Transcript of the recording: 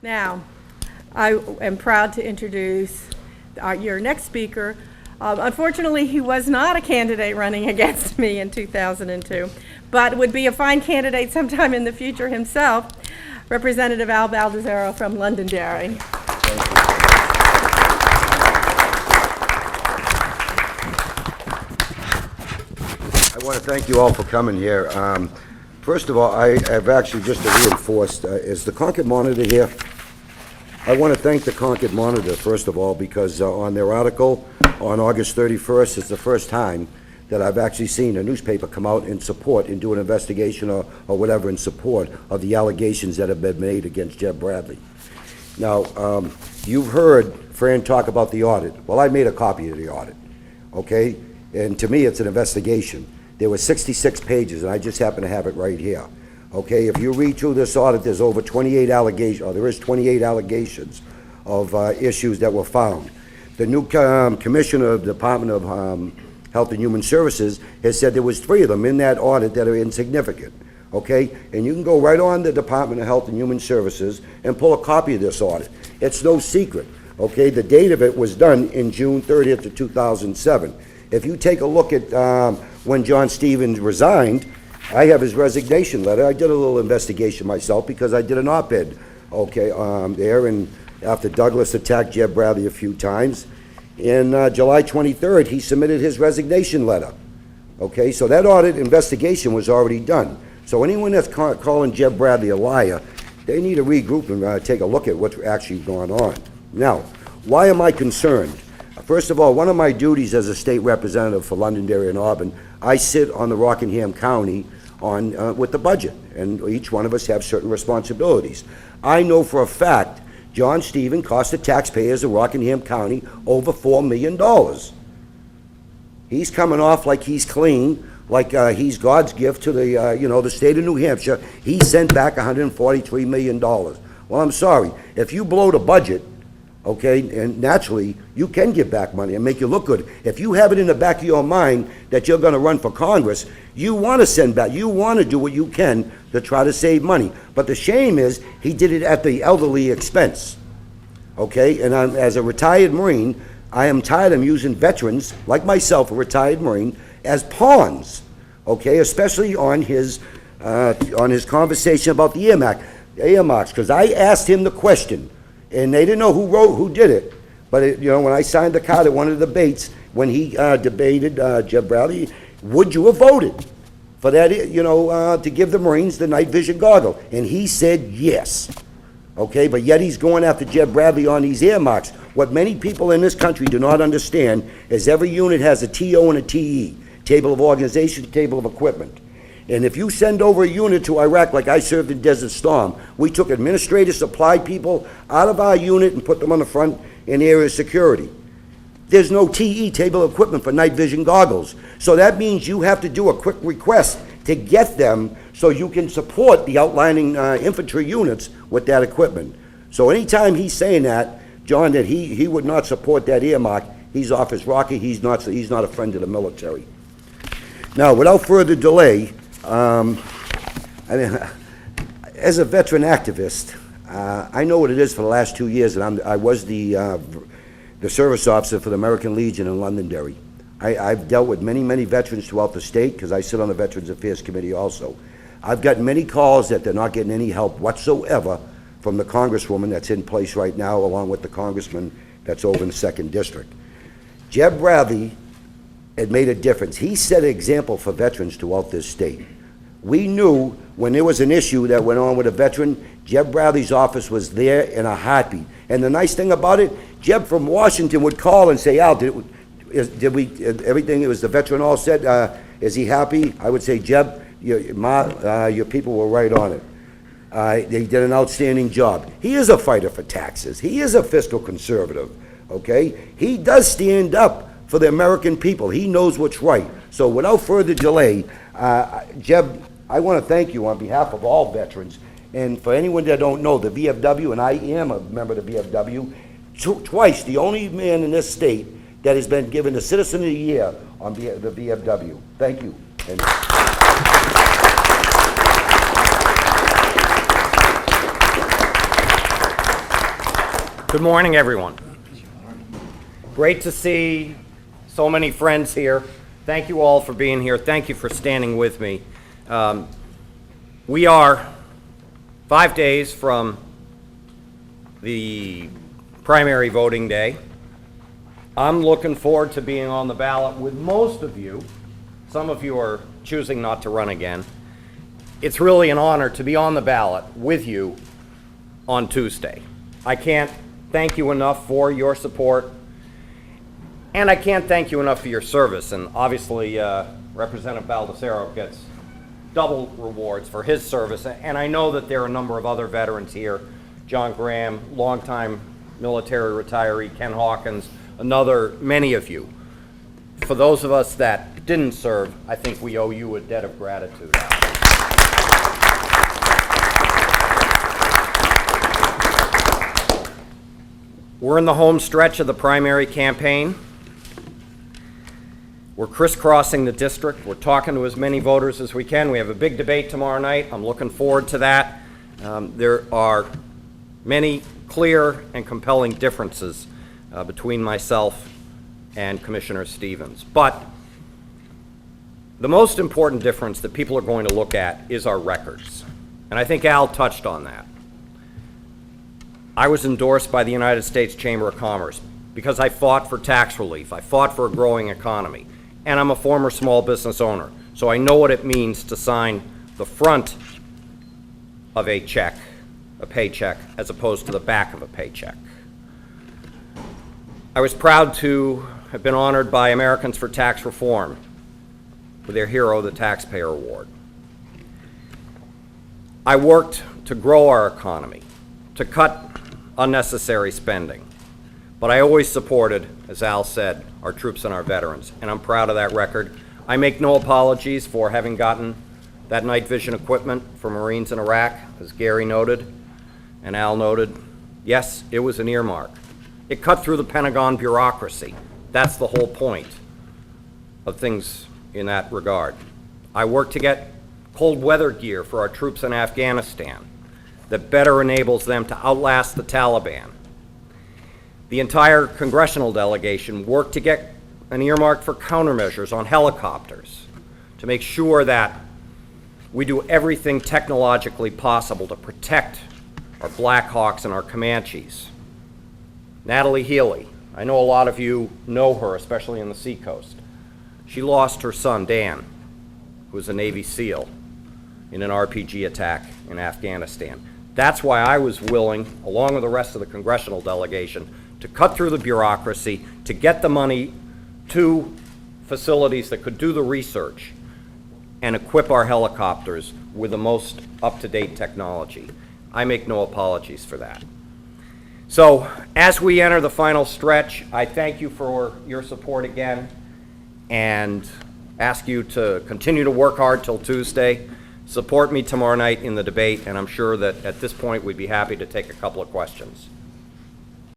Now, I am proud to introduce your next speaker. Unfortunately, he was not a candidate running against me in 2002, but would be a fine candidate sometime in the future himself, Representative Al Baldessaro from Londonderry. I want to thank you all for coming here. First of all, I have actually just to reinforce, is the Concord Monitor here? I want to thank the Concord Monitor, first of all, because on their article on August 31st, it's the first time that I've actually seen a newspaper come out in support and do an investigation or whatever in support of the allegations that have been made against Jeb Bradley. Now, you've heard Fran talk about the audit. Well, I made a copy of the audit, okay? And to me, it's an investigation. There were 66 pages, and I just happen to have it right here. Okay, if you read through this audit, there's over 28 allegations, or there is 28 allegations of issues that were found. The new commissioner of the Department of Health and Human Services has said there was 3 of them in that audit that are insignificant. Okay, and you can go right on the Department of Health and Human Services and pull a copy of this audit. It's no secret. Okay, the date of it was done in June 30th of 2007. If you take a look at when John Stevens resigned, I have his resignation letter. I did a little investigation myself because I did an op-ed, okay, there, and after Douglas attacked Jeb Bradley a few times. In July 23rd, he submitted his resignation letter. Okay, so that audit investigation was already done. So anyone that's calling Jeb Bradley a liar, they need to regroup and take a look at what's actually going on. Now, why am I concerned? First of all, one of my duties as a state representative for Londonderry and Auburn, I sit on the Rockingham County with the budget, and each one of us have certain responsibilities. I know for a fact John Stevens cost the taxpayers of Rockingham County over $4 million. He's coming off like he's clean, like he's God's gift to the, the state of New Hampshire. He sent back $143 million. Well, I'm sorry. If you blow the budget, okay, and naturally, you can give back money and make you look good. If you have it in the back of your mind that you're going to run for Congress, you want to send back, you want to do what you can to try to save money. But the shame is, he did it at the elderly expense, okay? And as a retired Marine, I am tired of using veterans, like myself, a retired Marine, as pawns, okay? Especially on his conversation about the earmarks, because I asked him the question, and they didn't know who did it. But when I signed the card at one of the debates, when he debated Jeb Bradley, would you have voted for that, to give the Marines the night vision goggle? And he said yes. Okay, but yet he's going after Jeb Bradley on these earmarks. What many people in this country do not understand is every unit has a TO and a TE, table of organization, table of equipment. And if you send over a unit to Iraq, like I served in Desert Storm, we took administrative supply people out of our unit and put them on the front in area of security. There's no TE, table of equipment, for night vision goggles. So that means you have to do a quick request to get them so you can support the outlining infantry units with that equipment. So anytime he's saying that, John, that he would not support that earmark, he's off his rocker. He's not a friend of the military. Now, without further delay, as a veteran activist, I know what it is for the last 2 years, and I was the service officer for the American Legion in Londonderry. I've dealt with many veterans throughout the state, because I sit on the Veterans Affairs Committee also. I've gotten many calls that they're not getting any help whatsoever from the Congresswoman that's in place right now, along with the Congressman that's over in the 2nd District. Jeb Bradley had made a difference. He set an example for veterans throughout this state. We knew when there was an issue that went on with a veteran, Jeb Bradley's office was there in a heartbeat. And the nice thing about it, Jeb from Washington would call and say, Al, everything, it was the veteran all said, is he happy? I would say, Jeb, your people were right on it. They did an outstanding job. He is a fighter for taxes. He is a fiscal conservative, okay? He does stand up for the American people. He knows what's right. So without further delay, Jeb, I want to thank you on behalf of all veterans. And for anyone that don't know, the VFW, and I am a member of the VFW, twice the only man in this state that has been given the Citizen of the Year on the VFW. Thank you. And Good morning, everyone. Great to see so many friends here. Thank you all for being here. Thank you for standing with me. We are 5 days from the primary voting day. I'm looking forward to being on the ballot with most of you. Some of you are choosing not to run again. It's really an honor to be on the ballot with you on Tuesday. I can't thank you enough for your support, and I can't thank you enough for your service. And obviously, Representative Baldessaro gets double rewards for his service. And I know that there are a number of other veterans here. John Graham, longtime military retiree, Ken Hawkins, many of you. For those of us that didn't serve, I think we owe you a debt of gratitude. We're in the home stretch of the primary campaign. We're crisscrossing the district. We're talking to as many voters as we can. We have a big debate tomorrow night. I'm looking forward to that. There are many clear and compelling differences between myself and Commissioner Stevens. But the most important difference that people are going to look at is our records. And I think Al touched on that. I was endorsed by the United States Chamber of Commerce because I fought for tax relief. I fought for a growing economy. And I'm a former small business owner, so I know what it means to sign the front of a check, a paycheck, as opposed to the back of a paycheck. I was proud to have been honored by Americans for Tax Reform with their hero, the Taxpayer Award. I worked to grow our economy, to cut unnecessary spending. But I always supported, as Al said, our troops and our veterans, and I'm proud of that record. I make no apologies for having gotten that night vision equipment for Marines in Iraq, as Gary noted and Al noted. Yes, it was an earmark. It cut through the Pentagon bureaucracy. That's the whole point of things in that regard. I worked to get cold weather gear for our troops in Afghanistan that better enables them to outlast the Taliban. The entire congressional delegation worked to get an earmark for countermeasures on helicopters to make sure that we do everything technologically possible to protect our Black Hawks and our Comanches. Natalie Healy, I know a lot of you know her, especially in the Seacoast. She lost her son, Dan, who was a Navy SEAL in an RPG attack in Afghanistan. That's why I was willing, along with the rest of the congressional delegation, to cut through the bureaucracy, to get the money to facilities that could do the research and equip our helicopters with the most up-to-date technology. I make no apologies for that. So, as we enter the final stretch, I thank you for your support again and ask you to continue to work hard till Tuesday. Support me tomorrow night in the debate, and I'm sure that at this point we'd be happy to take a couple of questions.